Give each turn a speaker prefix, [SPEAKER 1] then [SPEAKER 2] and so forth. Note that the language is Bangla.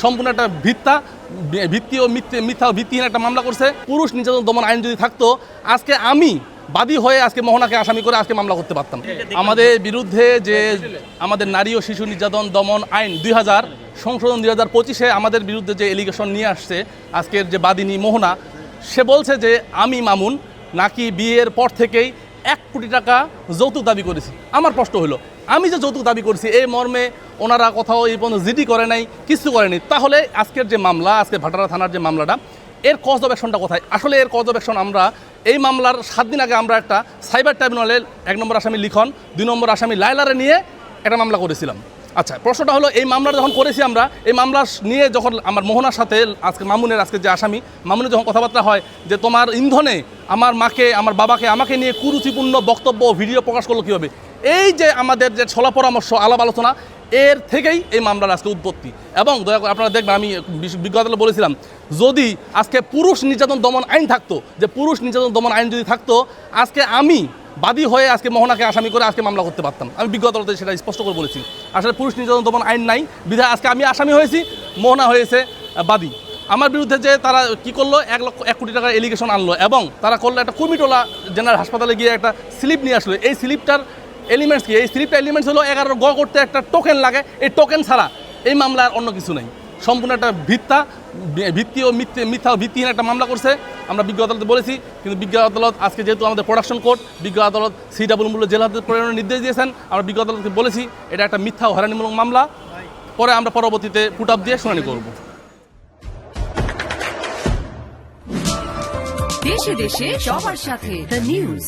[SPEAKER 1] সম্পূর্ণ একটা ভিত্তি ও মিথ্যা ভিত্তিহীন একটা মামলা করছে। পুরুষ নির্যাতন দমন আইন যদি থাকতো, আজকে আমি বাদী হয়ে আজকে মোহনাকে আসামি করে আজকে মামলা করতে পারতাম। আমাদের বিরুদ্ধে যে আমাদের নারী ও শিশু নির্যাতন দমন আইন 2000 সংশোধন 2025-এ আমাদের বিরুদ্ধে যে এলিগেশন নিয়ে আসছে আজকের যে বাদিনী মোহনা, সে বলছে যে আমি মামুন নাকি বিয়ের পর থেকেই 1 কোটি টাকা যৌতুক দাবি করেছি। আমার প্রশ্ন হলো, আমি যে যৌতুক দাবি করছি এই মর্মে ওনারা কোথাও এই পর্যন্ত জিডি করে নাই, কিছু করেনি, তাহলে আজকের যে মামলা, আজকে ভাটারা থানার যে মামলাটা, এর কজ অফ অ্যাকশনটা কোথায়? আসলে এর কজ অফ অ্যাকশন আমরা এই মামলার 7 দিন আগে আমরা একটা সাইবার ট্রাইব্যুনালে 1 নম্বর আসামি লিখন, 2 নম্বর আসামি লায়লারে নিয়ে একটা মামলা করেছিলাম। আচ্ছা, প্রশ্নটা হলো এই মামলাটা যখন করেছি আমরা, এই মামলা নিয়ে যখন আমার মোহনার সাথে আজকে মামুনের আজকে যে আসামি মামুনের যখন কথাবার্তা হয় যে তোমার ইন্ধনে আমার মাকে, আমার বাবাকে, আমাকে নিয়ে কুরুচিপূর্ণ বক্তব্য ভিডিও প্রকাশ করলো কীভাবে, এই যে আমাদের যে ছলা পরামর্শ আলাপ আলোচনা, এর থেকেই এই মামলার আজকে উৎপত্তি। এবং দয়া করে আপনারা দেখবেন, আমি বিজ্ঞ আদালতে বলেছিলাম, যদি আজকে পুরুষ নির্যাতন দমন আইন থাকতো, যে পুরুষ নির্যাতন দমন আইন যদি থাকতো, আজকে আমি বাদী হয়ে আজকে মোহনাকে আসামি করে আজকে মামলা করতে পারতাম। আমি বিজ্ঞ আদালতে সেটা স্পষ্ট করে বলেছি। আসলে পুরুষ নির্যাতন দমন আইন নাই বিধায় আজকে আমি আসামি হয়েছি, মোহনা হয়েছে বাদী। আমার বিরুদ্ধে যে তারা কি করলো, 1 কোটি টাকার এলিগেশন আনলো এবং তারা করলো একটা কুমিটোলা জেনারেল হাসপাতালে গিয়ে একটা স্লিপ নিয়ে আসলো। এই স্লিপটার এলিমেন্টস কি? এই স্লিপটা এলিমেন্টস হলো 11 গ করতে একটা টোকেন লাগে। এই টোকেন ছাড়া এই মামলার অন্য কিছু নেই। সম্পূর্ণ একটা ভিত্তি ও মিথ্যা ভিত্তিহীন একটা মামলা করছে। আমরা বিজ্ঞ আদালতে বলেছি, কিন্তু বিজ্ঞ আদালত আজকে যেহেতু আমাদের প্রোডাকশন কোর্ট, বিজ্ঞ আদালত সিডাব্লিউ মূল্য জেল হাজতে প্রেরণের নির্দেশ দিয়েছেন। আমরা বিজ্ঞ আদালতকে বলেছি এটা একটা মিথ্যা হয়রানিমূলক মামলা। পরে আমরা পরবর্তীতে পুট আপ দিয়ে শুনানি করব।
[SPEAKER 2] দেশে দেশে সবার সাথে দ্য নিউজ।